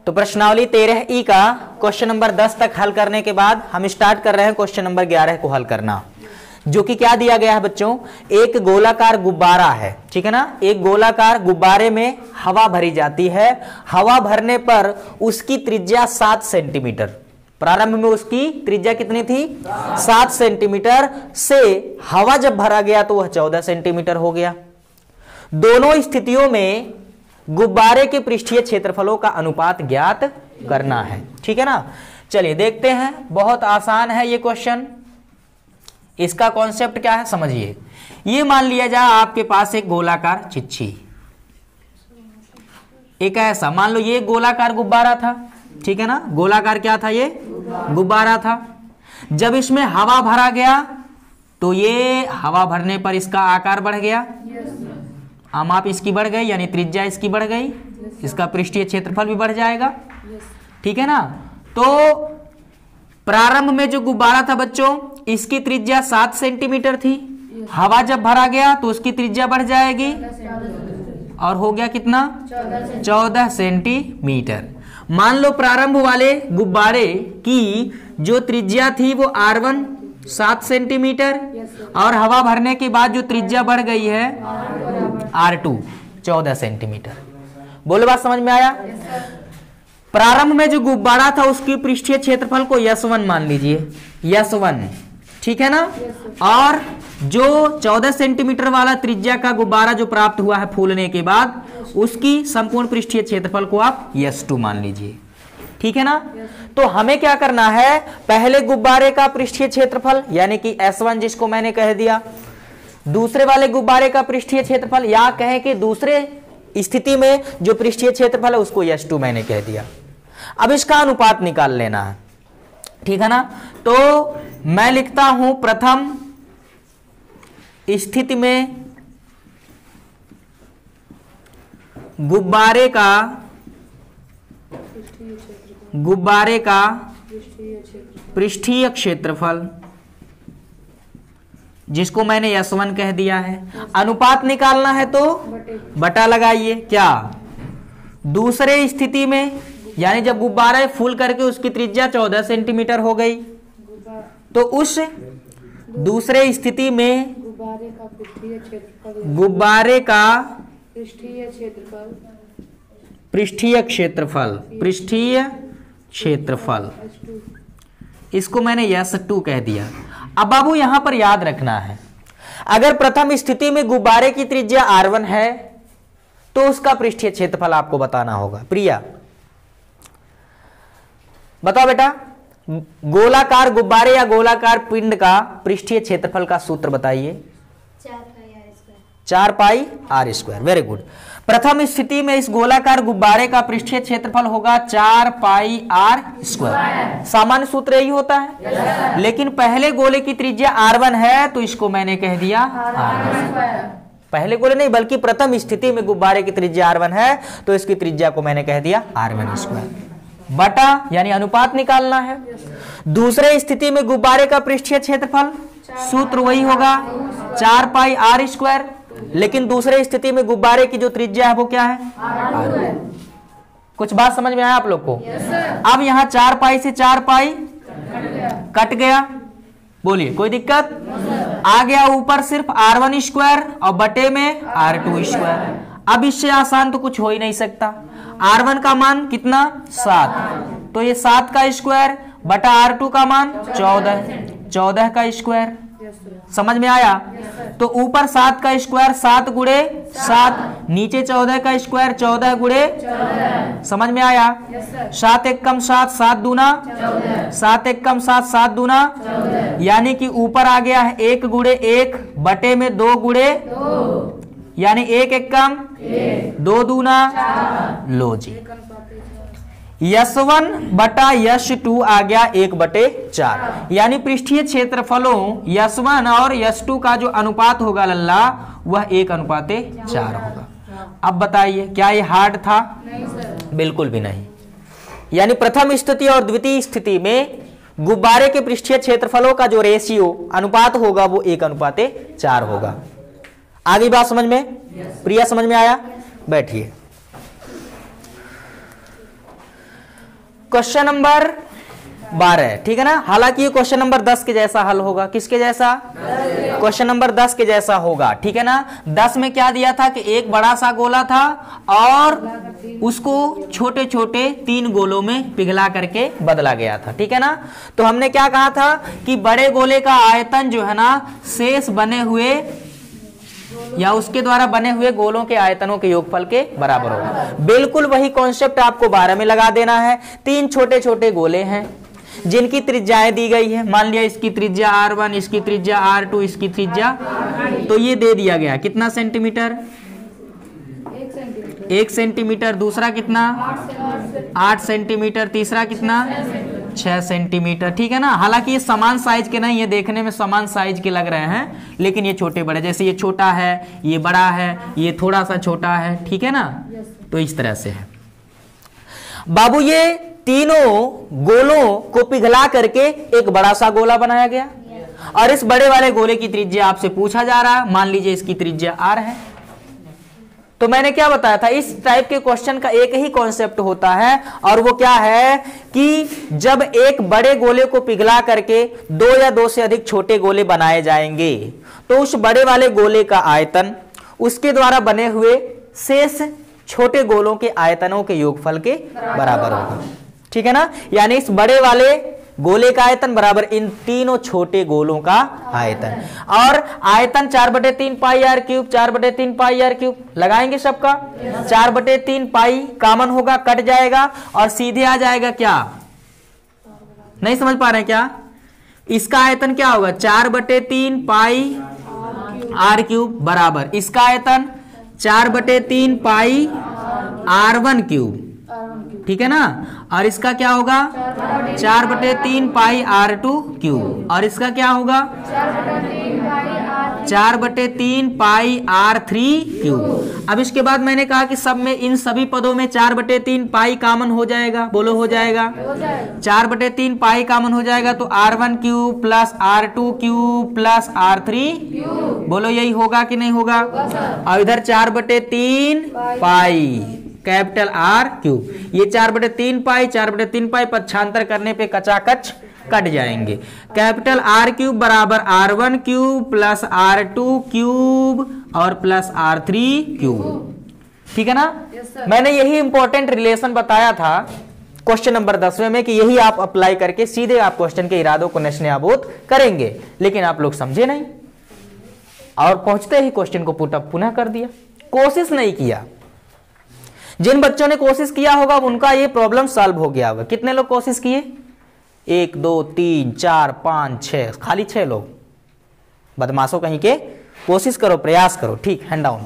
तो प्रश्नावली 13E का क्वेश्चन नंबर 10 तक हल करने के बाद हम स्टार्ट कर रहे हैं क्वेश्चन नंबर 11 को हल करना, जो कि क्या दिया गया है बच्चों, एक गोलाकार गुब्बारा है, ठीक है ना। एक गोलाकार गुब्बारे में हवा भरी जाती है, हवा भरने पर उसकी त्रिज्या 7 सेंटीमीटर, प्रारंभ में उसकी त्रिज्या कितनी थी 7 सेंटीमीटर, से हवा जब भरा गया तो वह 14 सेंटीमीटर हो गया। दोनों स्थितियों में गुब्बारे के पृष्ठीय क्षेत्रफलों का अनुपात ज्ञात करना है, ठीक है ना। चलिए देखते हैं, बहुत आसान है ये क्वेश्चन। इसका कॉन्सेप्ट क्या है समझिए। ये मान लिया जाए आपके पास एक गोलाकार चिच्छी, एक ऐसा मान लो ये गोलाकार गुब्बारा था, ठीक है ना। गोलाकार क्या था, ये गुब्बारा था। जब इसमें हवा भरा गया तो ये हवा भरने पर इसका आकार बढ़ गया, माप इसकी बढ़ गई, यानी त्रिज्या इसकी बढ़ गई, इसका पृष्ठीय क्षेत्रफल भी बढ़ जाएगा, ठीक है ना। तो प्रारंभ में जो गुब्बारा था बच्चों, इसकी त्रिज्या 7 सेंटीमीटर थी, हवा जब भरा गया तो उसकी त्रिज्या बढ़ जाएगी और हो गया कितना 14 सेंटीमीटर। मान लो प्रारंभ वाले गुब्बारे की जो त्रिज्या थी वो R1 7 सेंटीमीटर और हवा भरने के बाद जो त्रिज्या बढ़ गई है R2 14 सेंटीमीटर। बोलो बात समझ में आया। प्रारंभ में जो गुब्बारा था उसकी पृष्ठीय क्षेत्रफल को S1 मान लीजिए, S1, ठीक है ना। और जो 14 सेंटीमीटर वाला त्रिज्या का गुब्बारा जो प्राप्त हुआ है फूलने के बाद, उसकी संपूर्ण पृष्ठीय क्षेत्रफल को आप S2 मान लीजिए, ठीक है ना। तो हमें क्या करना है, पहले गुब्बारे का पृष्ठीय क्षेत्रफल यानी कि S1 जिसको मैंने कह दिया, दूसरे वाले गुब्बारे का पृष्ठीय क्षेत्रफल, या कहें कि दूसरे स्थिति में जो पृष्ठीय क्षेत्रफल है उसको S2 मैंने कह दिया। अब इसका अनुपात निकाल लेना है, ठीक है ना। तो मैं लिखता हूं प्रथम स्थिति में गुब्बारे का पृष्ठीय क्षेत्रफल, जिसको मैंने S1 कह दिया है। अनुपात निकालना है तो बटा लगाइए, क्या दूसरे स्थिति में, यानी जब गुब्बारा फूल करके उसकी त्रिज्या 14 सेंटीमीटर हो गई, तो उस दूसरे स्थिति में गुब्बारे का पृष्ठीय क्षेत्रफल इसको मैंने S2 कह दिया। अब बाबू यहां पर याद रखना है, अगर प्रथम स्थिति में गुब्बारे की त्रिज्या R1 है तो उसका पृष्ठीय क्षेत्रफल आपको बताना होगा। प्रिया बताओ बेटा, गोलाकार गुब्बारे या गोलाकार पिंड का पृष्ठीय क्षेत्रफल का सूत्र बताइए। 4 पाई R स्क्वायर। Very good. प्रथम स्थिति में इस गोलाकार गुब्बारे का पृष्ठीय क्षेत्रफल होगा 4 पाई R स्क्वायर। सामान्य सूत्र यही होता है, लेकिन पहले गोले की त्रिज्या R1 है तो इसको मैंने कह दिया R1। पहले गोले नहीं बल्कि प्रथम स्थिति में गुब्बारे की त्रिज्या R1 है तो इसकी त्रिज्या को मैंने कह दिया R1 स्क्वायर, बटा यानी अनुपात निकालना है। दूसरे स्थिति में गुब्बारे का पृष्ठीय क्षेत्रफल सूत्र वही होगा 4 पाई R स्क्वायर, लेकिन दूसरे स्थिति में गुब्बारे की जो त्रिज्या है वो क्या है R1। कुछ बात समझ में आया आप लोग को? अब यहाँ 4 पाई से 4 पाई कट गया, बोलिए कोई दिक्कत? आ गया ऊपर सिर्फ R1 स्क्वायर और बटे में R2 स्क्वायर। अब इससे आसान तो कुछ हो ही नहीं सकता। R1 का मान कितना 7, तो ये 7 का स्क्वायर बटा R2 का मान 14 का स्क्वायर। समझ में आया? तो ऊपर 7 का स्क्वायर 7 गुणे 7, नीचे 14 का स्क्वायर 14 गुणे। समझ में आया? 7 एक कम 7, 7 दूना 7 एक कम 7, 7 दूना, यानी कि ऊपर आ गया है 1 गुणे 1 बटे में 2 गुणे, यानी 1 एक कम 2 दूना। लो जी, S1 बटा S2 आ गया 1/4, यानी पृष्ठीय क्षेत्रफलों S1 और S2 का जो अनुपात होगा लल्ला वह 1/4 होगा। अब बताइए क्या ये हार्ड था? नहीं सर, बिल्कुल भी नहीं। यानी प्रथम स्थिति और द्वितीय स्थिति में गुब्बारे के पृष्ठीय क्षेत्रफलों का जो रेशियो अनुपात होगा वो 1/4 होगा। आगे बात समझ में? प्रिया समझ में आया? बैठिए। क्वेश्चन नंबर 12, ठीक है ना। हालांकि ये क्वेश्चन नंबर 10 के जैसा हल होगा। किसके जैसा? क्वेश्चन नंबर 10 के जैसा होगा, ठीक है ना। 10 में क्या दिया था कि एक बड़ा सा गोला था और उसको छोटे छोटे 3 गोलों में पिघला करके बदला गया था, ठीक है ना। तो हमने क्या कहा था कि बड़े गोले का आयतन जो है ना शेष बने हुए या उसके द्वारा बने हुए गोलों के आयतनों के योगफल के बराबर होगा। बिल्कुल वही कॉन्सेप्ट आपको 12 में लगा देना है। 3 छोटे छोटे गोले हैं जिनकी त्रिज्याएं दी गई है। मान लिया इसकी त्रिज्या R1, इसकी त्रिज्या R2, इसकी त्रिज्या, तो ये दे दिया गया कितना सेंटीमीटर? 1 सेंटीमीटर। दूसरा कितना? 8 सेंटीमीटर। तीसरा कितना? 6 सेंटीमीटर, ठीक है ना। हालांकि ये समान साइज के नहीं, ये देखने में समान साइज के लग रहे हैं, लेकिन ये छोटे बड़े, जैसे ये छोटा है, ये बड़ा है, ये थोड़ा सा छोटा है, ठीक है ना। तो इस तरह से है बाबू। ये तीनों गोलों को पिघला करके एक बड़ा सा गोला बनाया गया और इस बड़े वाले गोले की त्रिज्या आपसे पूछा जा रहा है। मान लीजिए इसकी त्रिज्या R है। तो मैंने क्या बताया था, इस टाइप के क्वेश्चन का एक ही कॉन्सेप्ट होता है और वो क्या है कि जब एक बड़े गोले को पिघला करके 2 या 2 से अधिक छोटे गोले बनाए जाएंगे तो उस बड़े वाले गोले का आयतन उसके द्वारा बने हुए शेष छोटे गोलों के आयतनों के योगफल के बराबर होगा, ठीक है ना। यानी इस बड़े वाले गोले का आयतन बराबर इन तीनों छोटे गोलों का आयतन। और आयतन 4/3 पाई r क्यूब, 4/3 पाई r क्यूब लगाएंगे सबका। 4/3 पाई कॉमन होगा, कट जाएगा और सीधे आ जाएगा क्या? नहीं समझ पा रहे हैं क्या? इसका आयतन क्या होगा? 4/3 पाई r क्यूब बराबर इसका आयतन 4/3 पाई r1 क्यूब, ठीक है ना। और इसका क्या होगा? 4/3 पाई r2 क्यूब। और इसका क्या होगा? 4/3 पाई r3 क्यूब। अब इसके बाद मैंने कहा कि सब में, इन सभी पदों में 4/3 पाई कॉमन हो जाएगा। बोलो हो जाएगा? 4/3 पाई कॉमन हो जाएगा तो r1 cube plus r2 cube plus r3, बोलो यही होगा कि नहीं होगा? और इधर 4/3 पाई कैपिटल R क्यूब। ये 4/3 पाई 4/3 पाई पक्षांतर करने पे कचाकच कट जाएंगे। कैपिटल R क्यूब बराबर R1 cube plus R2 cube और प्लस R3 क्यूब, ठीक है ना। मैंने यही इंपॉर्टेंट रिलेशन बताया था क्वेश्चन नंबर 10वें में कि यही आप अप्लाई करके सीधे आप क्वेश्चन के इरादों को नश्याबूद करेंगे, लेकिन आप लोग समझे नहीं और पहुंचते ही क्वेश्चन को पुट अप पुनः कर दिया, कोशिश नहीं किया। जिन बच्चों ने कोशिश किया होगा उनका ये प्रॉब्लम सॉल्व हो गया होगा। कितने लोग कोशिश किए? 1 2 3 4 5 6, खाली 6 लोग। बदमाशों कहीं के, कोशिश करो, प्रयास करो, ठीक। हैंड डाउन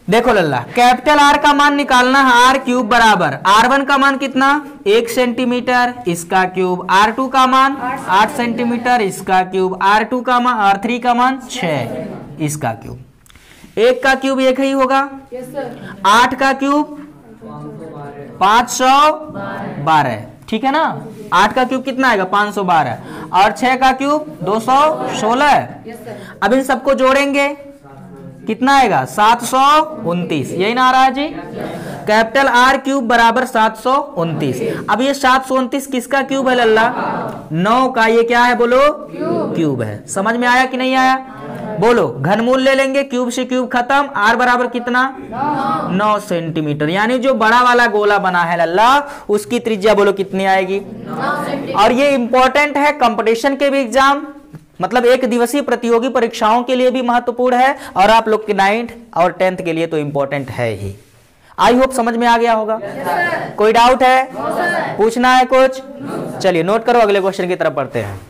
देखो लल्ला। कैपिटल R का मान निकालना है। R क्यूब बराबर R1 का मान कितना? 1 सेंटीमीटर, इसका क्यूब। R2 का मान 8 सेंटीमीटर, इसका क्यूब। R2 का मान, R3 का मान 6, इसका क्यूब। 1 का क्यूब 1 ही होगा। 8 का क्यूब 512, ठीक है ना। 8 का क्यूब कितना आएगा? 512। और 6 का क्यूब 216। अब इन सबको जोड़ेंगे, कितना आएगा? 729, यही ना आ रहा है जी। कैपिटल R क्यूब बराबर 729। अब ये 729 किसका क्यूब है लल्ला? 9 का। ये क्या है बोलो? क्यूब है। समझ में आया कि नहीं आया? बोलो। घनमूल ले लेंगे, क्यूब से क्यूब खत्म। R बराबर कितना? 9 सेंटीमीटर। यानी जो बड़ा वाला गोला बना है लल्ला, उसकी त्रिज्या बोलो कितनी आएगी? 9 और ये इंपॉर्टेंट है कंपटीशन के भी एग्जाम, मतलब 1 दिवसीय प्रतियोगी परीक्षाओं के लिए भी महत्वपूर्ण है और आप लोग के 9th और 10th के लिए तो इंपॉर्टेंट है ही। आई होप समझ में आ गया होगा। कोई डाउट है? पूछना है कुछ? चलिए नोट करो, अगले क्वेश्चन की तरफ बढ़ते हैं।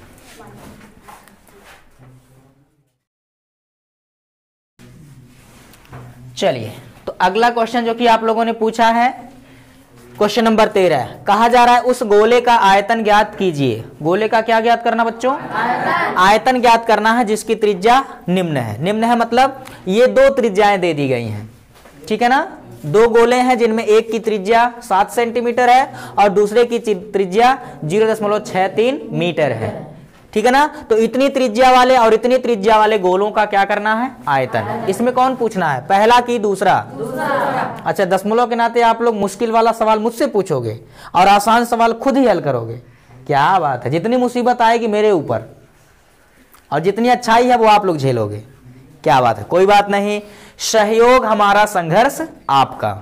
चलिए, तो अगला क्वेश्चन जो कि आप लोगों ने पूछा है क्वेश्चन नंबर 13, कहा जा रहा है उस गोले का आयतन ज्ञात कीजिए। गोले का क्या ज्ञात करना बच्चों? आयतन ज्ञात करना है जिसकी त्रिज्या निम्न है। निम्न है मतलब ये 2 त्रिज्याएं दे दी गई हैं, ठीक है ना। 2 गोले हैं जिनमें एक की त्रिज्या 7 सेंटीमीटर है और दूसरे की त्रिज्या 0.63 मीटर है। ठीक है ना। तो इतनी त्रिज्या वाले और इतनी त्रिज्या वाले गोलों का क्या करना है, आयतन। इसमें कौन पूछना है, पहला कि दूसरा? अच्छा, दशमलव के नाते आप लोग मुश्किल वाला सवाल मुझसे पूछोगे और आसान सवाल खुद ही हल करोगे। क्या बात है, जितनी मुसीबत आएगी मेरे ऊपर और जितनी अच्छाई है वो आप लोग झेलोगे। क्या बात है, कोई बात नहीं। सहयोग हमारा, संघर्ष आपका।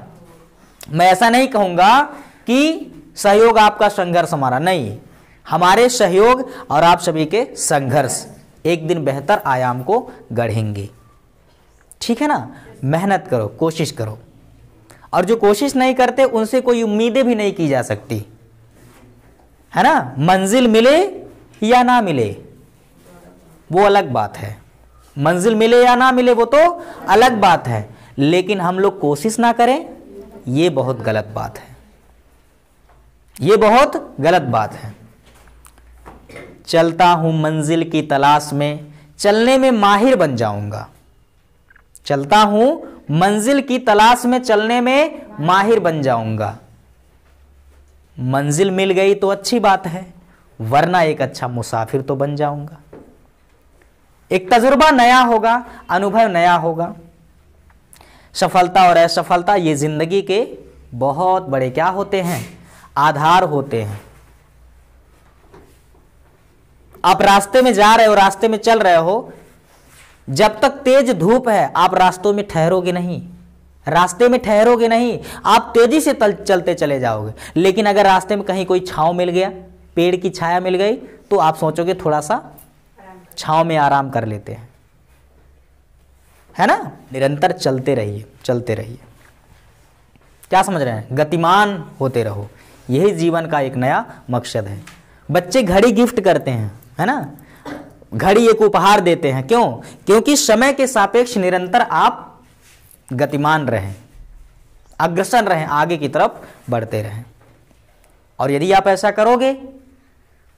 मैं ऐसा नहीं कहूंगा कि सहयोग आपका संघर्ष हमारा, नहीं, हमारे सहयोग और आप सभी के संघर्ष एक दिन बेहतर आयाम को गढ़ेंगे। ठीक है ना। मेहनत करो, कोशिश करो, और जो कोशिश नहीं करते उनसे कोई उम्मीदें भी नहीं की जा सकती, है ना। मंजिल मिले या ना मिले वो अलग बात है, मंजिल मिले या ना मिले वो तो अलग बात है, लेकिन हम लोग कोशिश ना करें ये बहुत गलत बात है, ये बहुत गलत बात है। चलता हूं मंजिल की तलाश में, चलने में माहिर बन जाऊंगा। चलता हूं मंजिल की तलाश में, चलने में माहिर बन जाऊंगा। मंजिल मिल गई तो अच्छी बात है, वरना एक अच्छा मुसाफिर तो बन जाऊंगा। एक तजुर्बा नया होगा, अनुभव नया होगा। सफलता और असफलता ये जिंदगी के बहुत बड़े क्या होते हैं, आधार होते हैं। आप रास्ते में जा रहे हो, रास्ते में चल रहे हो, जब तक तेज धूप है आप रास्तों में ठहरोगे नहीं, रास्ते में ठहरोगे नहीं, आप तेजी से चलते चले जाओगे। लेकिन अगर रास्ते में कहीं कोई छांव मिल गया, पेड़ की छाया मिल गई, तो आप सोचोगे थोड़ा सा छांव में आराम कर लेते हैं, है ना। निरंतर चलते रहिए, चलते रहिए। क्या समझ रहे हैं, गतिमान होते रहो, यही जीवन का एक नया मकसद है। बच्चे घड़ी गिफ्ट करते हैं, है ना, घड़ी एक उपहार देते हैं। क्यों? क्योंकि समय के सापेक्ष निरंतर आप गतिमान रहें, अग्रसर रहें, आगे की तरफ बढ़ते रहें। और यदि आप ऐसा करोगे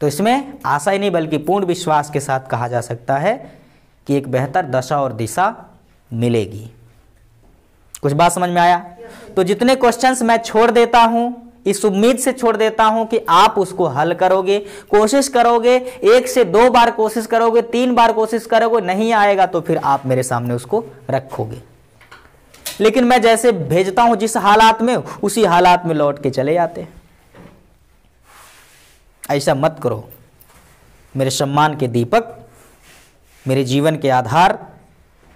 तो इसमें आशा ही नहीं बल्कि पूर्ण विश्वास के साथ कहा जा सकता है कि एक बेहतर दशा और दिशा मिलेगी। कुछ बात समझ में आया? तो जितने क्वेश्चंस मैं छोड़ देता हूं, इस उम्मीद से छोड़ देता हूं कि आप उसको हल करोगे, कोशिश करोगे, 1 से 2 बार कोशिश करोगे, 3 बार कोशिश करोगे, नहीं आएगा तो फिर आप मेरे सामने उसको रखोगे। लेकिन मैं जैसे भेजता हूं जिस हालात में, उसी हालात में लौट के चले जाते हैं। ऐसा मत करो। मेरे सम्मान के दीपक, मेरे जीवन के आधार,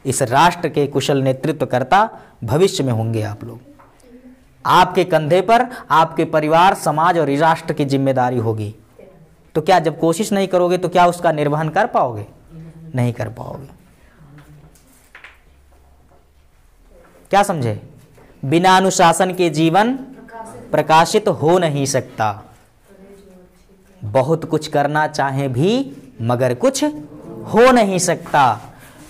इस राष्ट्र के कुशल नेतृत्वकर्ता भविष्य में होंगे आप लोग। आपके कंधे पर आपके परिवार, समाज और राष्ट्र की जिम्मेदारी होगी। तो क्या जब कोशिश नहीं करोगे तो क्या उसका निर्वहन कर पाओगे? नहीं कर पाओगे। क्या समझे? बिना अनुशासन के जीवन प्रकाशित हो नहीं सकता। बहुत कुछ करना चाहे भी मगर कुछ हो नहीं सकता।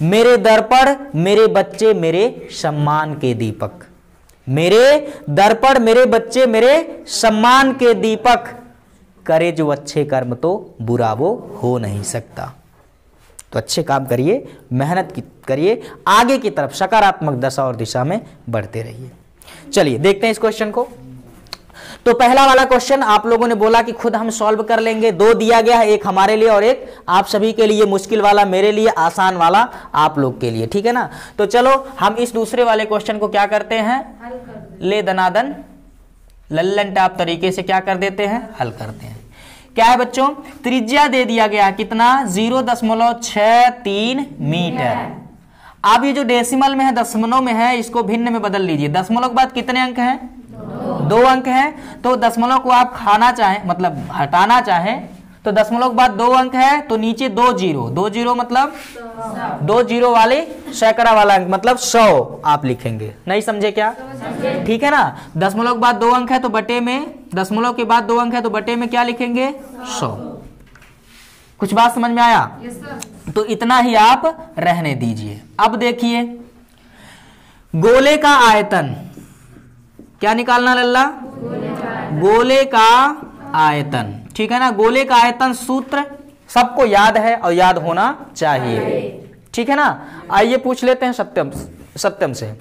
मेरे दर्पण मेरे बच्चे मेरे सम्मान के दीपक, मेरे दर्पण मेरे बच्चे मेरे सम्मान के दीपक, करे जो अच्छे कर्म तो बुरा वो हो नहीं सकता। तो अच्छे काम करिए, मेहनत करिए, आगे की तरफ सकारात्मक दशा और दिशा में बढ़ते रहिए। चलिए देखते हैं इस क्वेश्चन को। तो पहला वाला क्वेश्चन आप लोगों ने बोला कि खुद हम सॉल्व कर लेंगे। 2 दिया गया है, एक हमारे लिए और एक आप सभी के लिए, मुश्किल वाला मेरे लिए, आसान वाला आप लोग के लिए। ठीक है ना। तो चलो हम इस दूसरे वाले क्वेश्चन को क्या करते हैं, ले दनादन लल्लन टाप तरीके से क्या कर देते हैं, हल करते हैं। क्या है बच्चों, त्रिज्या दे दिया गया कितना, 0.63 मीटर। अब ये जो डेसिमल में है, दशमलव में है, इसको भिन्न में बदल लीजिए। दशमलव के बाद कितने अंक हैं, 2 अंक हैं। तो दशमलव को आप खाना चाहें, मतलब हटाना चाहें, तो दशमलव के बाद 2 अंक है, तो नीचे 2 जीरो, 2 जीरो मतलब 2 जीरो वाले सैकड़ा वाला अंक मतलब 100 आप लिखेंगे। नहीं समझे क्या? ठीक है ना। दशमलव के बाद 2 अंक है तो बटे में, दशमलव के बाद 2 अंक है तो बटे में क्या लिखेंगे, 100। कुछ बात समझ में आया? तो इतना ही आप रहने दीजिए। अब देखिए गोले का आयतन क्या निकालना लल्ला, गोले का आयतन। ठीक है ना। गोले का आयतन सूत्र सबको याद है और याद होना चाहिए। ठीक है ना। आइए पूछ लेते हैं सत्यम से।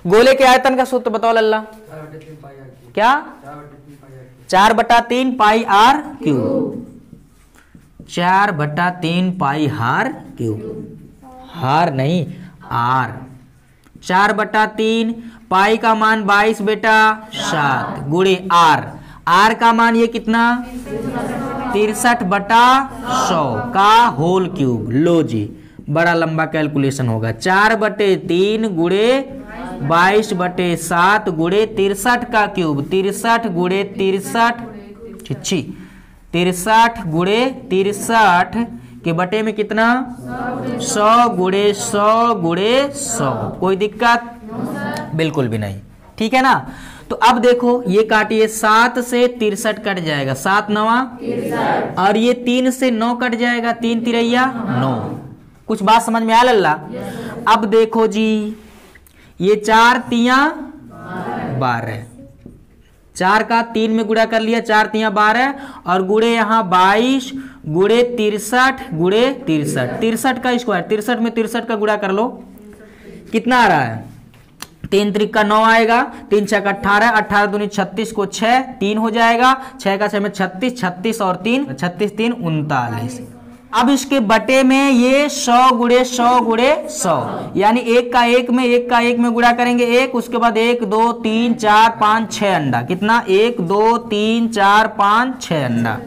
गोले के आयतन का सूत्र बताओ लल्ला। क्या? 4/3 पाई r क्यूब। 4/3 पाई हार क्यूब, हार नहीं आर। 4/3 पाई का मान 22 बेटा 7 गुणे आर, आर का मान ये कितना 63/100 का होल क्यूब। लो जी, बड़ा लंबा कैलकुलेशन होगा। 4/3 गुणे 22/7 गुणे 63 का क्यूब, 63 गुणे 63 छिच्छी 63 गुणे 63 के बटे में कितना 100 गुणे 100 गुणे 100। कोई दिक्कत बिल्कुल भी नहीं, ठीक है ना। तो अब देखो ये काटिए, 7 से 63 कट जाएगा, 7 9 और ये 3 से 9 कट जाएगा, 3 तिरैया 9। कुछ बात समझ में आया लल्ला? अब देखो जी, ये 4 तिया 12, 4 का 3 में गुणा कर लिया, 4 तिया 12 और गुणे यहाँ 22 गुणे 63 गुणे 63, 63 का स्क्वायर, 63 में 63 का गुणा कर लो, कितना आ रहा है 3 त्रिक का 9 आएगा, 3 6 का 18, 18 दूनी 36 को 6 3 हो जाएगा, 6 का 6 में 36, 36 और 3 36 3 39। अब इसके बटे में ये 100 गुणे 100 गुणे 100, यानी 1 का 1 में 1 का 1 में गुणा करेंगे 1, उसके बाद 1 2 3 4 5 6 अंडा, कितना 1 2 3 4 5 6 अंडा।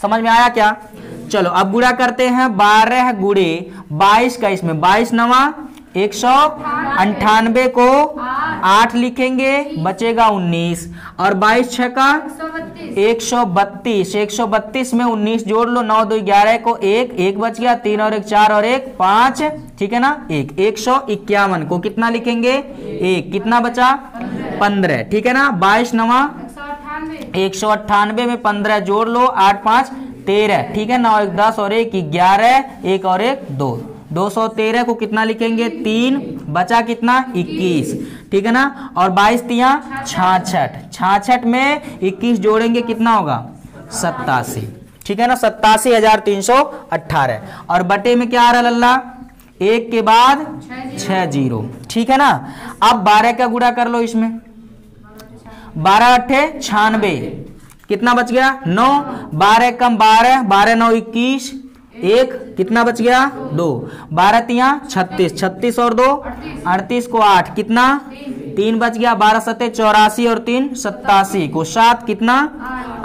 समझ में आया क्या? चलो अब गुणा करते हैं, 12 गुणे 22 का, इसमें 22 9 198 को 8 लिखेंगे, बचेगा 19 और 22 6 का 132, 132 में 19 जोड़ लो, 9 2 11 को 1 1 बच गया, 3 और 1 4 और 1 5, ठीक है ना, 1 151 को कितना लिखेंगे 1, कितना बचा 15, ठीक है ना। 22 9 198 में 15 जोड़ लो, 8 5 13, ठीक है, 9 1 10 और 1 11, 1 और 1 2, 213 को कितना लिखेंगे 3, बचा कितना 21, ठीक है ना। और 22 तिया 66, 66 में 21 जोड़ेंगे कितना होगा 87, ठीक है ना, 87,318 और बटे में क्या आ रहा है लल्ला 1 के बाद 6 0, ठीक है ना। अब 12 का गुणा कर लो, इसमें 12 8 96, कितना बच गया 9, 12 कम 12, 12 9 21, 1 कितना बच गया 2, 12 तिया 36, 36 और 2 38 को 8 कितना 3 बच गया, 12 7 84 और 3 87 को 7 कितना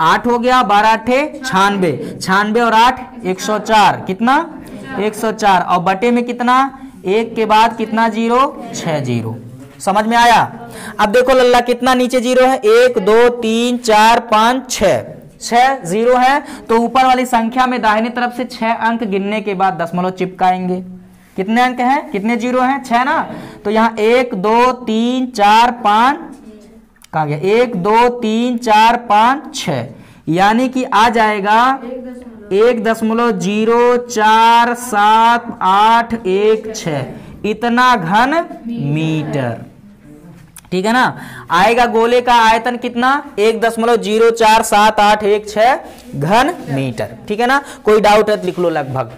8 हो गया, 12 8 96, 96 और 8 104, कितना 104 और बटे में कितना 1 के बाद कितना 0 6 0। समझ में आया? अब देखो लल्ला कितना नीचे 0 है, 1 2 3 4 5 6 0 है, तो ऊपर वाली संख्या में दाहिने तरफ से 6 अंक गिनने के बाद दशमलव चिपकाएंगे। कितने अंक हैं, कितने 0 हैं 6 ना, तो यहाँ 1 2 3 4 5 कहाँ गया 1 2 3 4 5 6, यानी कि आ जाएगा 1.04781 इतना घन मीटर, ठीक है ना। आएगा गोले का आयतन कितना 1.04781 घन मीटर, ठीक है ना। कोई डाउट है तो लिख लो लगभग।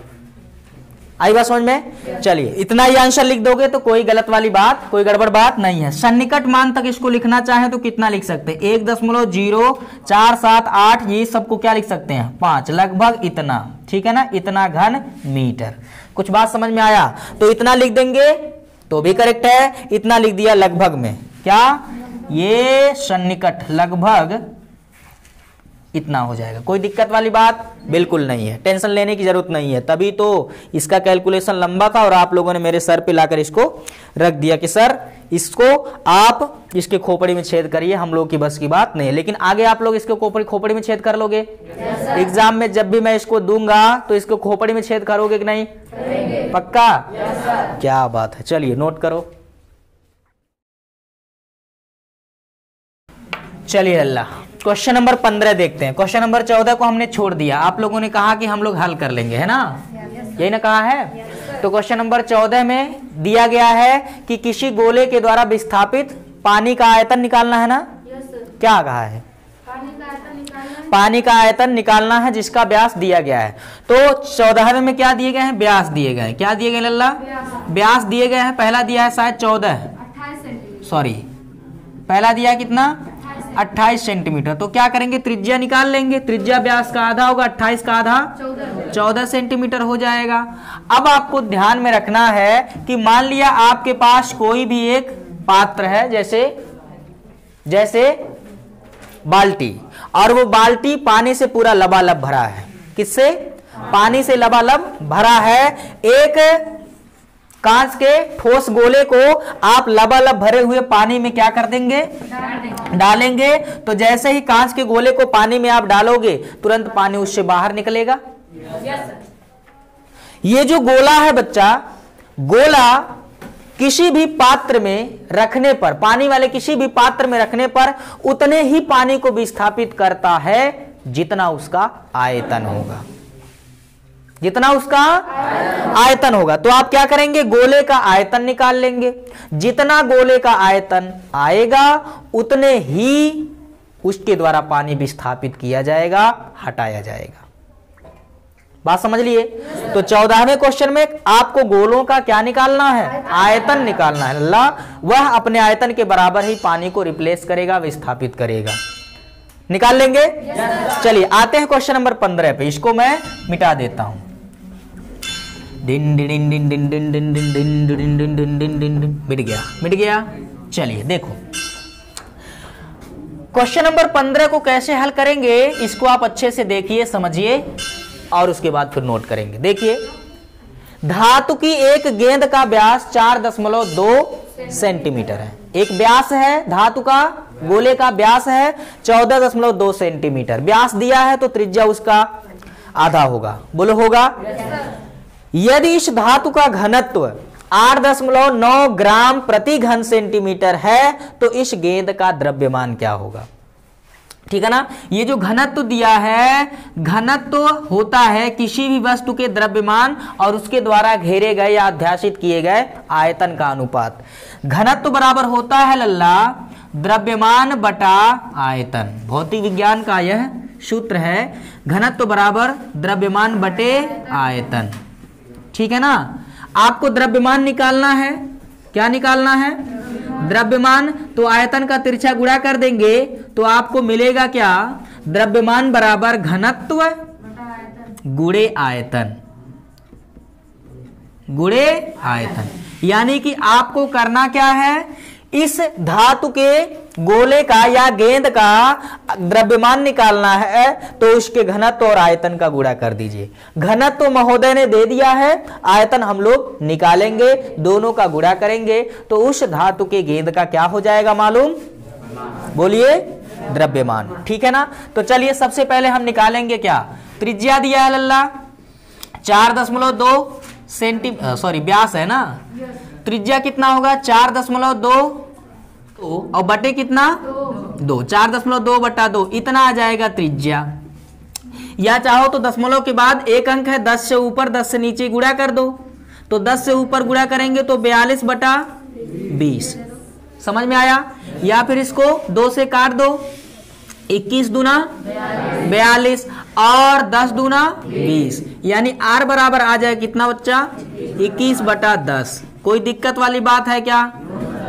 आई बात समझ में? चलिए इतना ही आंसर लिख दोगे तो कोई गलत वाली बात, कोई गड़बड़ बात नहीं है। सन्निकट मान तक इसको लिखना चाहे तो कितना लिख सकते हैं 1.0478, ये सबको क्या लिख सकते हैं 5, लगभग इतना, ठीक है ना, इतना घन मीटर। कुछ बात समझ में आया? तो इतना लिख देंगे तो भी करेक्ट है, इतना लिख दिया लगभग में, क्या ये सन्निकट लगभग इतना हो जाएगा। कोई दिक्कत वाली बात बिल्कुल नहीं है, टेंशन लेने की जरूरत नहीं है। तभी तो इसका कैलकुलेशन लंबा था और आप लोगों ने मेरे सर पे लाकर इसको रख दिया कि सर इसको आप इसके खोपड़ी में छेद करिए, हम लोग की बस की बात नहीं है। लेकिन आगे आप लोग इसके खोपड़ी में छेद कर लोगे? एग्जाम में जब भी मैं इसको दूंगा तो इसको खोपड़ी में छेद करोगे कि नहीं? पक्का? क्या बात है, चलिए नोट करो। चलिए अल्लाह, क्वेश्चन नंबर 15 देखते हैं। क्वेश्चन नंबर 14 को हमने छोड़ दिया, आप लोगों ने कहा कि हम लोग हल कर लेंगे, है ना, यही ना कहा है। तो क्वेश्चन नंबर 14 में दिया गया है कि किसी गोले के द्वारा विस्थापित पानी का आयतन निकालना है ना। क्या कहा है? पानी का आयतन निकालना है जिसका व्यास दिया गया है। तो 14 में क्या दिए गए हैं? व्यास दिए गए। क्या दिए गए लल्ला? व्यास दिए गए हैं। पहला दिया है शायद 14, सॉरी पहला दिया है कितना 28 सेंटीमीटर। तो क्या करेंगे त्रिज्या निकाल लेंगे, त्रिज्या व्यास का आधा होगा, 28 का आधा 14 सेंटीमीटर हो जाएगा। अब आपको ध्यान में रखना है कि मान लिया आपके पास कोई भी एक पात्र है, जैसे बाल्टी, और वो बाल्टी पानी से पूरा लबालब भरा है। किससे? पानी से लबालब भरा है। एक कांच के ठोस गोले को आप लबालब भरे हुए पानी में क्या कर देंगे? डालेंगे। तो जैसे ही कांच के गोले को पानी में आप डालोगे तुरंत पानी उससे बाहर निकलेगा। ये जो गोला है बच्चा, गोला किसी भी पात्र में रखने पर, पानी वाले किसी भी पात्र में रखने पर उतने ही पानी को विस्थापित करता है जितना उसका आयतन होगा, जितना उसका आयतन होगा। तो आप क्या करेंगे? गोले का आयतन निकाल लेंगे। जितना गोले का आयतन आएगा उतने ही उसके द्वारा पानी विस्थापित किया जाएगा, हटाया जाएगा। बात समझ लिए? तो 14वें क्वेश्चन में आपको गोलों का क्या निकालना है? आयतन निकालना है। अल्लाह, वह अपने आयतन के बराबर ही पानी को रिप्लेस करेगा, विस्थापित करेगा। निकाल लेंगे? चलिए आते हैं क्वेश्चन नंबर 15 पे। इसको मैं मिटा देता हूं। मिट गया। चलिए देखो क्वेश्चन नंबर 15 को कैसे हल करेंगे, इसको आप अच्छे से देखिए, समझिए और उसके बाद फिर नोट करेंगे। देखिए, धातु की एक गेंद का व्यास 4.2 सेंटीमीटर है। एक व्यास है धातु का, गोले का व्यास है 14.2 सेंटीमीटर। व्यास दिया है तो त्रिज्या उसका आधा होगा। बोलो होगा? यदि इस धातु का घनत्व 8.9 ग्राम प्रति घन सेंटीमीटर है तो इस गेंद का द्रव्यमान क्या होगा? ठीक है ना। ये जो घनत्व दिया है, घनत्व होता है किसी भी वस्तु के द्रव्यमान और उसके द्वारा घेरे गए या अध्यासित किए गए आयतन का अनुपात। घनत्व बराबर होता है लल्ला द्रव्यमान बटा आयतन। भौतिक विज्ञान का यह सूत्र है, घनत्व बराबर द्रव्यमान बटे आयतन। ठीक है ना। आपको द्रव्यमान निकालना है। क्या निकालना है? द्रव्यमान। तो आयतन का तिरछा गुणा कर देंगे तो आपको मिलेगा क्या? द्रव्यमान बराबर घनत्व गुणे आयतन, गुणे आयतन। यानी कि आपको करना क्या है? इस धातु के गोले का या गेंद का द्रव्यमान निकालना है तो उसके घनत्व और आयतन का गुणा कर दीजिए। घनत्व महोदय ने दे दिया है, आयतन हम लोग निकालेंगे, दोनों का गुणा करेंगे तो उस धातु के गेंद का क्या हो जाएगा मालूम? बोलिए, द्रव्यमान। ठीक है ना। तो चलिए सबसे पहले हम निकालेंगे क्या? त्रिज्या दिया है लल्ला 4.2 सेंटीमीटर, सॉरी व्यास है ना। त्रिज्या कितना होगा? 4.2 और बटे कितना? 2। 4.2 बटा 2 इतना आ जाएगा त्रिज्या। या चाहो तो दशमलव के बाद एक अंक है, 10 से ऊपर 10 से नीचे गुणा कर दो। तो 10 से ऊपर गुणा करेंगे तो 42 बटा 20। समझ में आया? या फिर इसको 2 से काट दो, 21 दूना 42 और 10 दूना 20, यानी R बराबर आ जाए कितना बच्चा? 21 बटा 10। कोई दिक्कत वाली बात है क्या?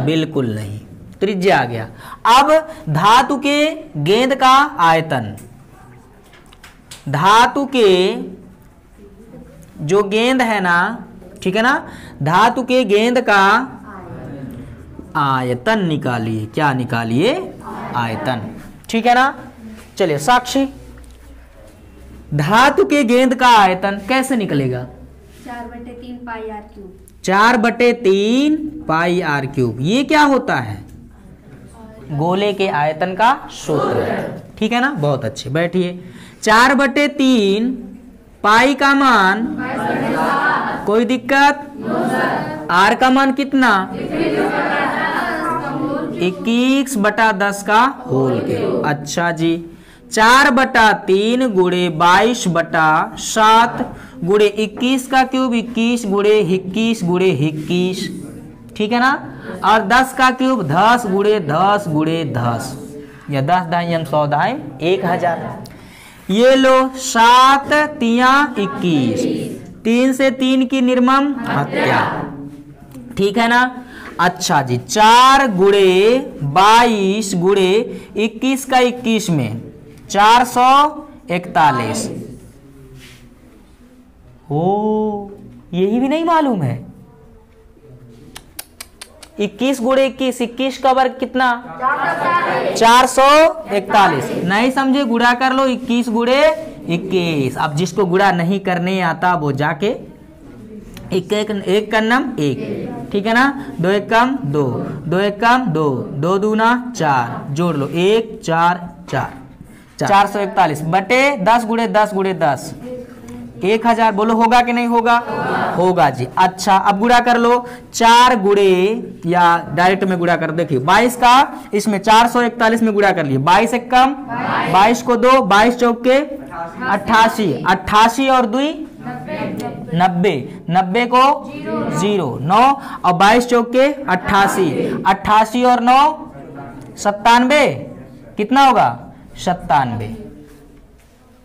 बिल्कुल नहीं। त्रिज्या आ गया। अब धातु के गेंद का आयतन, धातु के जो गेंद है ना, ठीक है ना, धातु के गेंद का आयतन निकालिए। क्या निकालिए? आयतन। ठीक है ना। चलिए साक्षी, धातु के गेंद का आयतन कैसे निकलेगा? 4/3 pi R cube. 4/3 pi R cube. ये क्या होता है? गोले के आयतन का सूत्र है। ठीक है ना। बहुत अच्छे, बैठिए। 4/3 पाई का मान, कोई दिक्कत? आर का मान कितना? 21 बटा 10 का होल के। अच्छा जी। 4/3 गुणे 22 बटा 7 गुणे 21 का क्यूब 21 गुणे 21 गुणे 21। ठीक है ना। और 10 का क्यूब 10 गुणे 10 गुणे 10, या 10 दाई 100 दाई 1000। ये लो 7 तिया 21, 3 से 3 की निर्मम हत्या। ठीक है ना। अच्छा जी। 4 गुणे 22 गुणे 21 का 21 में 441। ओ, यही भी नहीं मालूम है। 21 गुणे 21, 21 का वर्ग कितना? 441। नहीं समझे, गुणा कर लो 21 गुणे 21। अब जिसको गुणा नहीं करने आता वो जाके एक कन्नम एक, ठीक है ना, 2 एक कम 2, 2 एक कम 2, 2 दूना 4, जोड़ लो 1 4 4, 441 बटे 10 गुणे 10 गुणे 10, 1000। बोलो होगा कि नहीं होगा? होगा जी। अच्छा अब गुणा कर लो, 4 गुणे या डायरेक्ट में गुणा कर, देखिए 22 का इसमें 441 में गुणा कर लिए, 22 एक कम 22 को 2, 22 चौके 88, 88 और 2 90, 90 को 0 9 और 22 चौके 88, 88 और 9 97, कितना होगा? 97।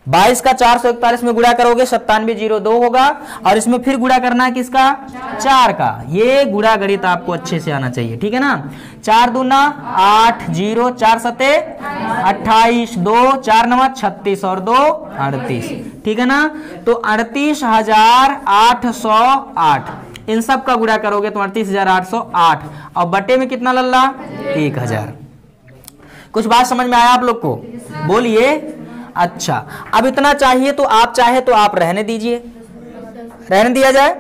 22 का 441 में गुणा करोगे 9702 होगा, और इसमें फिर गुणा करना है किसका? 4 का। ये गुणा गणित आपको अच्छे से आना चाहिए, ठीक है ना। 4 दूना 8, 0 4 सते 28, 2 4 9 36 और 2 38, ठीक है ना। तो 38,808, इन सब का गुणा करोगे तो 38,808, और बटे में कितना लल्ला? 1000। कुछ बात समझ में आया आप लोग को? बोलिए। अच्छा अब इतना चाहिए तो आप चाहे तो आप रहने दीजिए, रहने दिया जाए,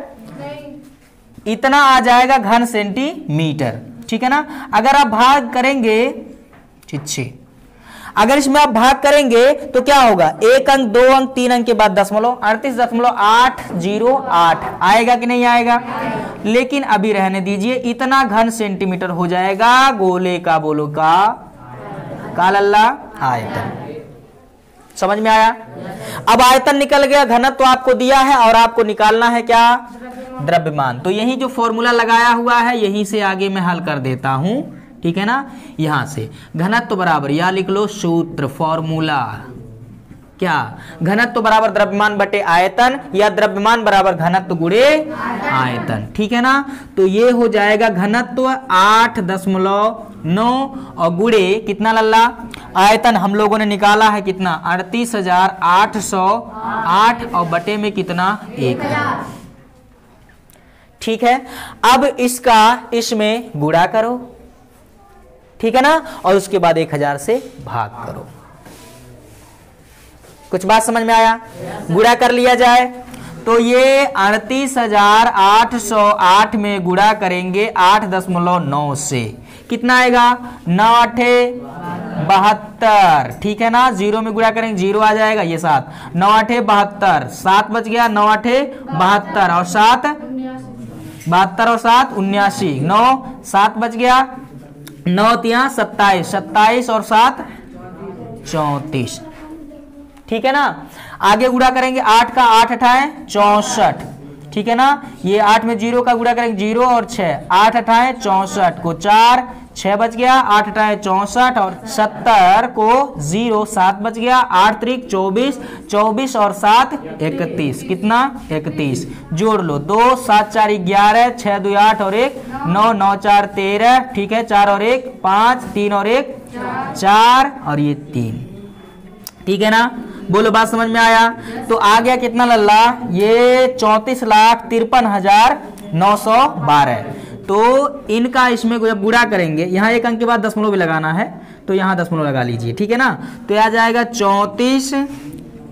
इतना आ जाएगा घन सेंटीमीटर, ठीक है ना। अगर आप भाग करेंगे, ठीक, अगर इसमें आप भाग करेंगे तो क्या होगा? 1 अंक 2 अंक 3 अंक के बाद दशमलव, 38.808 आएगा कि नहीं आएगा? लेकिन अभी रहने दीजिए, इतना घन सेंटीमीटर हो जाएगा गोले का, बोलो का लल्ला आयतन। समझ में आया? अब आयतन निकल गया, घनत्व तो आपको दिया है और आपको निकालना है क्या? द्रव्यमान। तो यही जो फॉर्मूला लगाया हुआ है यहीं से आगे मैं हल कर देता हूं, ठीक है ना। यहां से घनत्व बराबर, या लिख लो सूत्र फॉर्मूला, क्या? घनत्व बराबर द्रव्यमान बटे आयतन, या द्रव्यमान बराबर घनत्व गुणे आयतन, ठीक है ना। तो ये हो जाएगा घनत्व 8.9 और गुणे कितना लल्ला? आयतन हम लोगों ने निकाला है कितना? 38,808 और बटे में कितना? 1000, ठीक है। अब इसका इसमें गुणा करो, ठीक है ना, और उसके बाद 1000 से भाग करो। कुछ बात समझ में आया? गुणा कर लिया जाए तो ये 38,808 में गुणा करेंगे 8.9 से, कितना आएगा? 9 8 72, ठीक है ना। 0 में गुणा करेंगे 0 आ जाएगा, ये 7, 9 8 72, 7 बच गया, 9 8 72 और 7 72 और 7 79, 9 7 बच गया, 9 3 27, 27 और 7 34, ठीक है ना। आगे गुणा करेंगे 8 का 8 अठाए 64, ठीक है ना। ये 8 में 0 का गुणा करेंगे 0 और 6, 8 अठाए 64 को 4, 6 बच गया, 8 अठाए 64 और 70 को 0, 7 बच गया, 8 त्रिक 24, 24 और 7 31, कितना? 31। जोड़ लो 2 7 4 11, 6 2 8 और 1 9, 9 4 13, ठीक है, 4 और 1 5, 3 और 1 4 और ये 3, ठीक है ना। बोलो बात समझ में आया? तो आ गया कितना लल्ला? ये 34,53,912। तो इनका इसमें जब गुणा करेंगे, यहाँ 1 अंक के बाद दशमलव भी लगाना है तो यहाँ दशमलव लगा लीजिए, ठीक है ना। तो आ जाएगा 34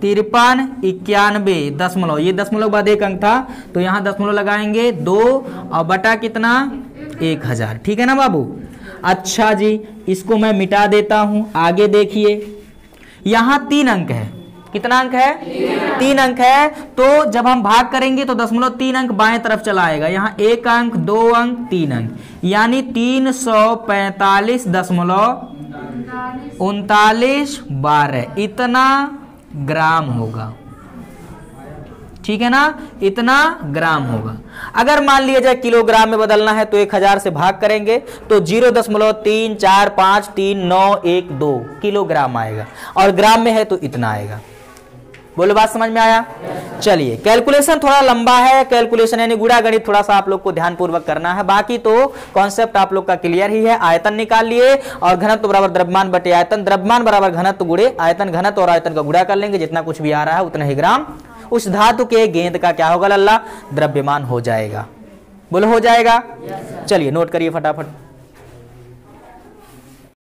53 91 दशमलव, ये दशमलव बाद 1 अंक था तो यहाँ दशमलव लगाएंगे 2 और बटा कितना? 1000, ठीक है ना बाबू। अच्छा जी, इसको मैं मिटा देता हूं। आगे देखिए, यहां 3 अंक है, कितना अंक है? 3 अंक है। तो जब हम भाग करेंगे तो 3 अंक बाएं तरफ चला आएगा, यहाँ 1 अंक 2 अंक 3 अंक, यानी 345.3912 इतना ग्राम होगा, ठीक है ना, इतना ग्राम होगा। अगर मान लिया जाए किलोग्राम में बदलना है तो 1000 से भाग करेंगे तो 0.345392 किलोग्राम आएगा, और ग्राम में है तो इतना आएगा। बोलो बात समझ में आया? चलिए, कैलकुलेशन थोड़ा लंबा है, कैलकुलेशन यानी गुणा गणित थोड़ा सा आप लोग को ध्यानपूर्वक करना है, बाकी तो कॉन्सेप्ट आप लोग का क्लियर ही है। आयतन निकाल लिए और घनत्व बराबर द्रव्यमान बटे आयतन, द्रव्यमान बराबर घनत्व गुणे आयतन, घनत्व और आयतन का गुणा कर लेंगे, जितना कुछ भी आ रहा है उतना ही ग्राम उस धातु के गेंद का क्या होगा लल्ला, द्रव्यमान हो जाएगा। बोलो हो जाएगा। चलिए नोट करिए फटाफट।